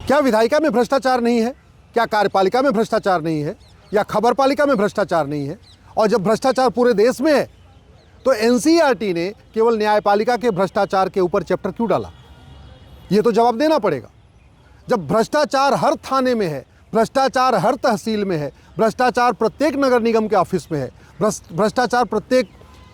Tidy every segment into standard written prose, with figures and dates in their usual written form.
क्या विधायिका में भ्रष्टाचार नहीं है? क्या कार्यपालिका में भ्रष्टाचार नहीं है? या खबरपालिका में भ्रष्टाचार नहीं है? और जब भ्रष्टाचार पूरे देश में है तो एनसीईआरटी ने केवल न्यायपालिका के भ्रष्टाचार के ऊपर चैप्टर क्यों डाला? ये तो जवाब देना पड़ेगा। जब भ्रष्टाचार हर थाने में है, भ्रष्टाचार हर तहसील में है, भ्रष्टाचार प्रत्येक नगर निगम के ऑफिस में है, भ्रष्टाचार प्रत्येक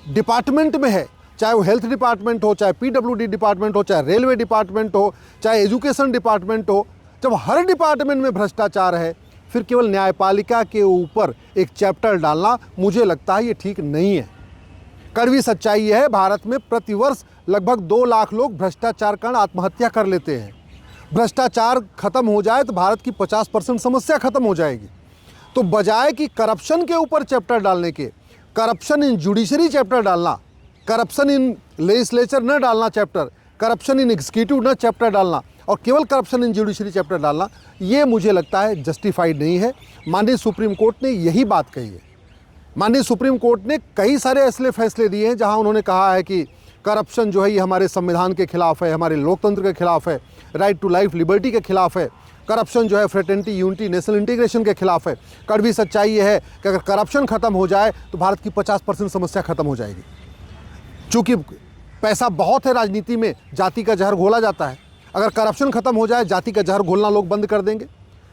डिपार्टमेंट में है, चाहे वो हेल्थ डिपार्टमेंट हो, चाहे पीडब्ल्यूडी डिपार्टमेंट हो, चाहे रेलवे डिपार्टमेंट हो, चाहे एजुकेशन डिपार्टमेंट हो, जब हर डिपार्टमेंट में भ्रष्टाचार है, फिर केवल न्यायपालिका के ऊपर एक चैप्टर डालना मुझे लगता है ये ठीक नहीं है। कड़वी सच्चाई यह है, भारत में प्रतिवर्ष लगभग 2 लाख लोग भ्रष्टाचार कारण आत्महत्या कर लेते हैं। भ्रष्टाचार खत्म हो जाए तो भारत की 50% समस्या खत्म हो जाएगी। तो बजाय कि करप्शन के ऊपर चैप्टर डालने के, करप्शन इन जुडिशरी चैप्टर डालना, करप्शन इन लेजिस्लेचर न डालना चैप्टर, करप्शन इन एग्जीक्यूटिव न चैप्टर डालना और केवल करप्शन इन जुडिशरी चैप्टर डालना, ये मुझे लगता है जस्टिफाइड नहीं है। माननीय सुप्रीम कोर्ट ने यही बात कही है। माननीय सुप्रीम कोर्ट ने कई सारे ऐसे फैसले दिए हैं जहां उन्होंने कहा है कि करप्शन जो है ये हमारे संविधान के खिलाफ है, हमारे लोकतंत्र के खिलाफ है, राइट टू लाइफ लिबर्टी के खिलाफ है, करप्शन जो है फ्रेटर्निटी यूनिटी नेशनल इंटीग्रेशन के खिलाफ है। कड़वी सच्चाई ये है कि अगर करप्शन खत्म हो जाए तो भारत की 50% समस्या खत्म हो जाएगी। चूँकि पैसा बहुत है राजनीति में, जाति का जहर घोला जाता है। अगर करप्शन खत्म हो जाए, जाति का जहर घोलना लोग बंद कर देंगे।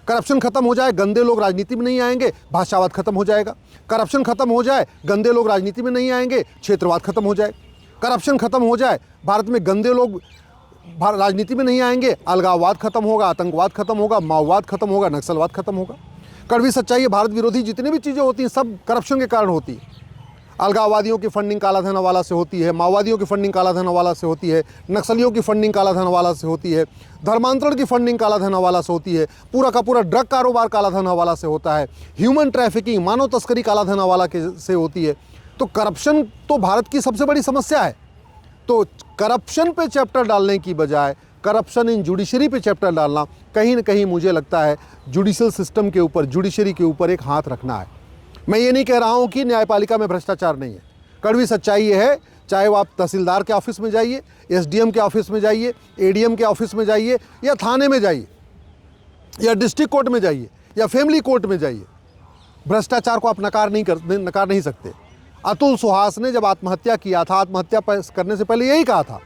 करप्शन खत्म हो जाए, गंदे लोग राजनीति में नहीं आएंगे, भाषावाद खत्म हो जाएगा। करप्शन खत्म हो जाए, गंदे लोग राजनीति में नहीं आएंगे, क्षेत्रवाद खत्म हो जाए। करप्शन खत्म हो जाए, भारत में गंदे लोग राजनीति में नहीं आएंगे, अलगाववाद खत्म होगा, आतंकवाद खत्म होगा, माओवाद खत्म होगा, नक्सलवाद खत्म होगा। कड़वी सच्चाई है, भारत विरोधी जितनी भी चीज़ें होती हैं सब करप्शन के कारण होती है। अलगाववादियों की फंडिंग कालाधन हवाला से होती है, माओवादियों की फंडिंग कालाधन हवाला से होती है, नक्सलियों की फंडिंग कालाधन हवाला से होती है, धर्मांतरण की फंडिंग कालाधन हवाला से होती है, पूरा का पूरा ड्रग कारोबार कालाधन हवाला से होता है, ह्यूमन ट्रैफिकिंग मानव तस्करी कालाधन हवाला से होती है। तो करप्शन तो भारत की सबसे बड़ी समस्या है। तो करप्शन पे चैप्टर डालने की बजाय करप्शन इन जुडिशरी पे चैप्टर डालना, कहीं ना कहीं मुझे लगता है जुडिशल सिस्टम के ऊपर, जुडिशरी के ऊपर एक हाथ रखना है। मैं ये नहीं कह रहा हूँ कि न्यायपालिका में भ्रष्टाचार नहीं है। कड़वी सच्चाई ये है, चाहे वो आप तहसीलदार के ऑफिस में जाइए, एसडीएम के ऑफिस में जाइए, एडीएम के ऑफिस में जाइए, या थाने में जाइए, या डिस्ट्रिक्ट कोर्ट में जाइए, या फैमिली कोर्ट में जाइए, भ्रष्टाचार को आप नकार नहीं सकते। अतुल सुहास ने जब आत्महत्या किया था, आत्महत्या करने से पहले यही कहा था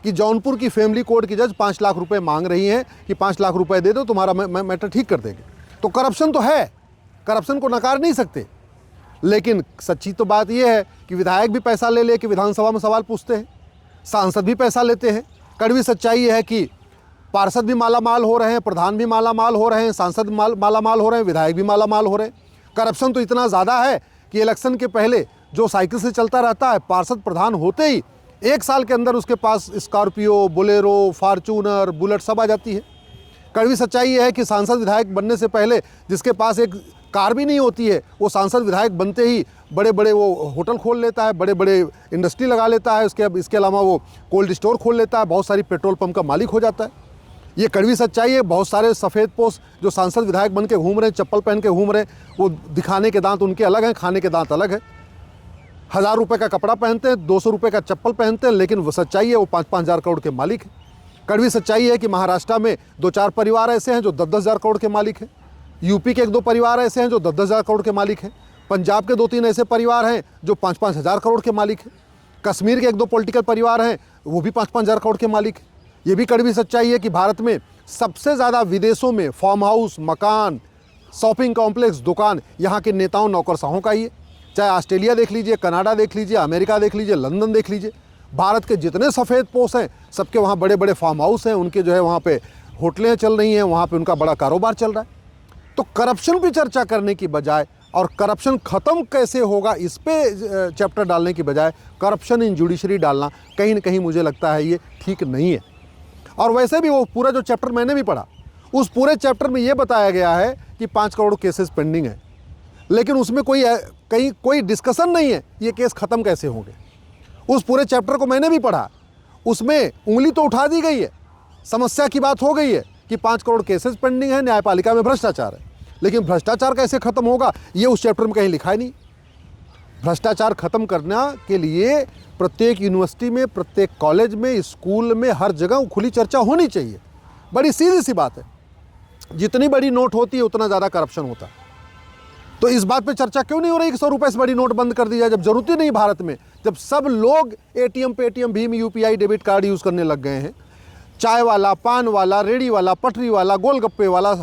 कि जौनपुर की फैमिली कोर्ट की जज 5 लाख रुपए मांग रही हैं कि 5 लाख रुपए दे दो, तुम्हारा मैटर ठीक कर देंगे। तो करप्शन तो है, करप्शन को नकार नहीं सकते। लेकिन सच्ची तो बात यह है कि विधायक भी पैसा ले के विधानसभा में सवाल पूछते हैं, सांसद भी पैसा लेते हैं। कड़वी सच्चाई ये है कि पार्षद भी मालामाल हो रहे हैं, प्रधान भी मालामाल हो रहे हैं, सांसद मालामाल हो रहे हैं, विधायक भी मालामाल हो रहे हैं। करप्शन तो इतना ज़्यादा है कि इलेक्शन के पहले जो साइकिल से चलता रहता है, पार्षद प्रधान होते ही 1 साल के अंदर उसके पास स्कॉर्पियो, बोलेरो, फार्चूनर, बुलेट सब आ जाती है। कड़वी सच्चाई ये है कि सांसद विधायक बनने से पहले जिसके पास एक कार भी नहीं होती है, वो सांसद विधायक बनते ही बड़े बड़े वो होटल खोल लेता है, बड़े बड़े इंडस्ट्री लगा लेता है, इसके अलावा वो कोल्ड स्टोर खोल लेता है, बहुत सारी पेट्रोल पंप का मालिक हो जाता है। ये कड़वी सच्चाई है। बहुत सारे सफ़ेद पोश जो सांसद विधायक बन के घूम रहे हैं, चप्पल पहन के घूम रहे हैं, वो दिखाने के दांत उनके अलग हैं, खाने के दांत अलग है। 1000 रुपये का कपड़ा पहनते हैं, 200 रुपये का चप्पल पहनते हैं, लेकिन वो सच्चाई है वो 5-5 हज़ार करोड़ के मालिक हैं। कड़वी सच्चाई है कि महाराष्ट्र में 2-4 परिवार ऐसे हैं जो 10-10 हज़ार करोड़ के मालिक हैं। यूपी के 1-2 परिवार ऐसे हैं जो 10-10 हज़ार करोड़ के मालिक हैं। पंजाब के 2-3 ऐसे परिवार हैं जो 5-5 हज़ार करोड़ के मालिक हैं। कश्मीर के 1-2 पॉलिटिकल परिवार हैं, वो भी 5-5 हज़ार करोड़ के मालिक हैं। ये भी कड़वी सच्चाई है कि भारत में सबसे ज़्यादा विदेशों में फार्म हाउस, मकान, शॉपिंग कॉम्प्लेक्स, दुकान यहाँ के नेताओं नौकरशाहों का ही है। चाहे ऑस्ट्रेलिया देख लीजिए, कनाडा देख लीजिए, अमेरिका देख लीजिए, लंदन देख लीजिए, भारत के जितने सफ़ेद पोश हैं सबके वहाँ बड़े बड़े फार्म हाउस हैं, उनके जो है वहाँ पे होटलें चल रही हैं, वहाँ पे उनका बड़ा कारोबार चल रहा है। तो करप्शन पे चर्चा करने की बजाय और करप्शन ख़त्म कैसे होगा इस पे चैप्टर डालने की बजाय करप्शन इन जुडिशरी डालना कहीं ना कहीं मुझे लगता है ये ठीक नहीं है। और वैसे भी वो पूरा जो चैप्टर मैंने भी पढ़ा, उस पूरे चैप्टर में ये बताया गया है कि 5 करोड़ केसेस पेंडिंग है, लेकिन उसमें कोई डिस्कशन नहीं है ये केस ख़त्म कैसे होंगे। उस पूरे चैप्टर को मैंने भी पढ़ा, उसमें उंगली तो उठा दी गई है, समस्या की बात हो गई है कि 5 करोड़ केसेस पेंडिंग है, न्यायपालिका में भ्रष्टाचार है, लेकिन भ्रष्टाचार कैसे ख़त्म होगा ये उस चैप्टर में कहीं लिखा ही नहीं। भ्रष्टाचार ख़त्म करने के लिए प्रत्येक यूनिवर्सिटी में, प्रत्येक कॉलेज में, स्कूल में, हर जगह खुली चर्चा होनी चाहिए। बड़ी सीधी सी बात है। जितनी बड़ी नोट होती है उतना ज़्यादा करप्शन होता है। तो इस बात पे चर्चा क्यों नहीं हो रही कि 100 रुपये से बड़ी नोट बंद कर दी जाए, जब जरूरत ही नहीं भारत में, जब सब लोग ATM Paytm Bhim UPI debit card use करने लग गए हैं। चाय वाला, पान वाला, रेडी वाला, पटरी वाला, गोलगप्पे वाला,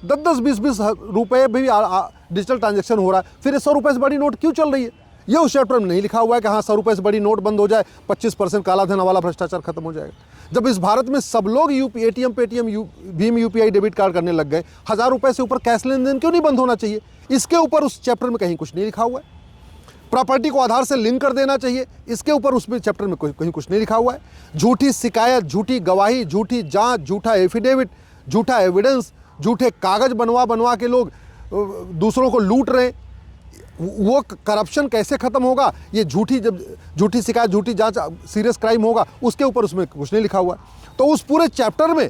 10-10, 20-20 रुपये भी डिजिटल ट्रांजैक्शन हो रहा है। फिर 100 रुपये से बड़ी नोट क्यों चल रही है? ये उस चैप्टर में नहीं लिखा हुआ है कि हाँ 100 रुपये से बड़ी नोट बंद हो जाए, 25% काला धन वाला भ्रष्टाचार खत्म हो जाएगा। जब इस भारत में सब लोग ATM Paytm Bhim UPI debit card करने लग गए, 1000 रुपये से ऊपर कैश लेन देन क्यों नहीं बंद होना चाहिए? इसके ऊपर उस चैप्टर में कहीं कुछ नहीं लिखा हुआ है। प्रॉपर्टी को आधार से लिंक कर देना चाहिए, इसके ऊपर उसमें चैप्टर में कहीं कुछ नहीं लिखा हुआ है। झूठी शिकायत, झूठी गवाही, झूठी जांच, झूठा एफिडेविट, झूठा एविडेंस, झूठे कागज बनवा के लोग दूसरों को लूट रहे हैं, वो करप्शन कैसे खत्म होगा? ये झूठी शिकायत, झूठी जांच सीरियस क्राइम होगा, उसके ऊपर उसमें कुछ नहीं लिखा हुआ है। तो उस पूरे चैप्टर में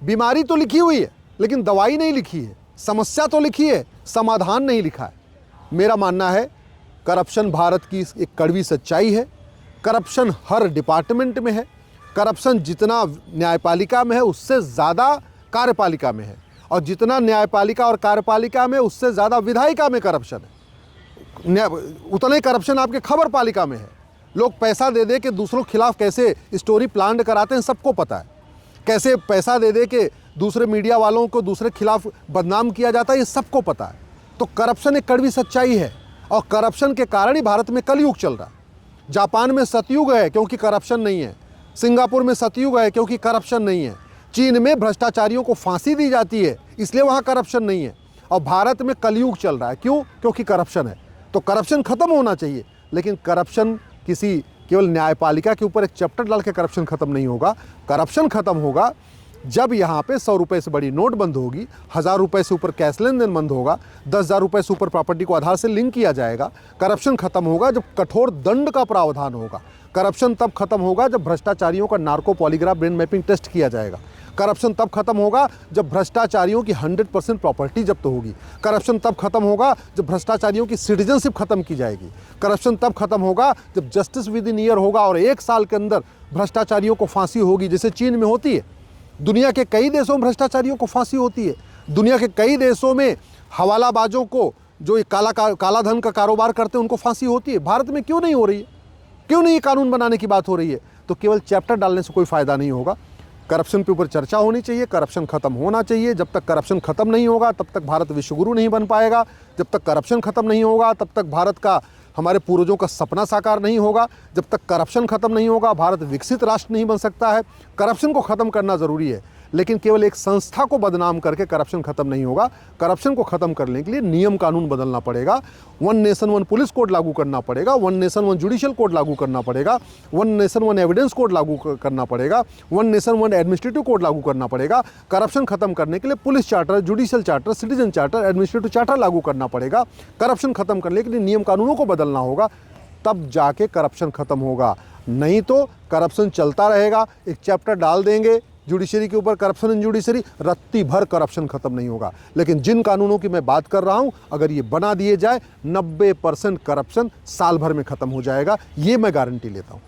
बीमारी तो लिखी हुई है लेकिन दवाई नहीं लिखी है, समस्या तो लिखी है, समाधान नहीं लिखा है। मेरा मानना है करप्शन भारत की एक कड़वी सच्चाई है। करप्शन हर डिपार्टमेंट में है। करप्शन जितना न्यायपालिका में है उससे ज़्यादा कार्यपालिका में है, और जितना न्यायपालिका और कार्यपालिका में उससे ज़्यादा विधायिका में करप्शन है। उतना ही करप्शन आपके खबर पालिका में है। लोग पैसा दे दे के दूसरों के खिलाफ कैसे स्टोरी प्लान कराते हैं सबको पता है। कैसे पैसा दे दे के दूसरे मीडिया वालों को दूसरे खिलाफ बदनाम किया जाता है, ये सबको पता है। तो करप्शन एक कड़वी सच्चाई है, और करप्शन के कारण ही भारत में कलयुग चल रहा है। जापान में सतयुग है क्योंकि करप्शन नहीं है। सिंगापुर में सतयुग है क्योंकि करप्शन नहीं है। चीन में भ्रष्टाचारियों को फांसी दी जाती है इसलिए वहाँ करप्शन नहीं है। और भारत में कलयुग चल रहा है, क्यों? क्योंकि करप्शन है। तो करप्शन खत्म होना चाहिए, लेकिन करप्शन किसी केवल न्यायपालिका के ऊपर एक चैप्टर डाल के करप्शन खत्म नहीं होगा। करप्शन खत्म होगा जब यहाँ पे 100 रुपये से बड़ी नोट बंद होगी, 1000 रुपये से ऊपर कैश लेन देन बंद होगा, 10,000 रुपये से ऊपर प्रॉपर्टी को आधार से लिंक किया जाएगा। करप्शन खत्म होगा जब कठोर दंड का प्रावधान होगा। करप्शन तब खत्म होगा जब भ्रष्टाचारियों का narco polygraph brain mapping test किया जाएगा। करप्शन तब खत्म होगा जब भ्रष्टाचारियों की 100% प्रॉपर्टी जब्त होगी। करप्शन तब खत्म होगा जब भ्रष्टाचारियों की सिटीजनशिप खत्म की जाएगी। करप्शन तब खत्म होगा जब जस्टिस विद इन ईयर होगा और 1 साल के अंदर भ्रष्टाचारियों को फांसी होगी, जैसे चीन में होती है। दुनिया के कई देशों में भ्रष्टाचारियों को फांसी होती है। दुनिया के कई देशों में हवालाबाजों को, जो काला धन का कारोबार करते हैं, उनको फांसी होती है। भारत में क्यों नहीं हो रही है? क्यों नहीं कानून बनाने की बात हो रही है? तो केवल चैप्टर डालने से कोई फ़ायदा नहीं होगा। करप्शन के ऊपर चर्चा होनी चाहिए, करप्शन खत्म होना चाहिए। जब तक करप्शन खत्म नहीं होगा तब तक भारत विश्वगुरु नहीं बन पाएगा। जब तक करप्शन खत्म नहीं होगा तब तक भारत का, हमारे पूर्वजों का सपना साकार नहीं होगा। जब तक करप्शन खत्म नहीं होगा भारत विकसित राष्ट्र नहीं बन सकता है। करप्शन को ख़त्म करना ज़रूरी है, लेकिन केवल एक संस्था को बदनाम करके करप्शन खत्म नहीं होगा। करप्शन को खत्म करने के लिए नियम कानून बदलना पड़ेगा। 1 नेशन 1 पुलिस कोड लागू करना पड़ेगा। 1 नेशन 1 जुडिशियल कोड लागू करना पड़ेगा। 1 नेशन 1 एविडेंस कोड लागू करना पड़ेगा। 1 नेशन 1 एडमिनिस्ट्रेटिव कोड लागू करना पड़ेगा। करप्शन खत्म करने के लिए police charter, judicial charter, citizen charter, administrative charter लागू करना पड़ेगा। करप्शन खत्म करने के लिए नियम कानूनों को बदलना होगा, तब जाके करप्शन खत्म होगा। नहीं तो करप्शन चलता रहेगा। एक चैप्टर डाल देंगे जुडिशरी के ऊपर, करप्शन इन जुडिशरी, रत्ती भर करप्शन खत्म नहीं होगा। लेकिन जिन कानूनों की मैं बात कर रहा हूं, अगर ये बना दिए जाए 90% करप्शन साल भर में खत्म हो जाएगा, ये मैं गारंटी लेता हूं।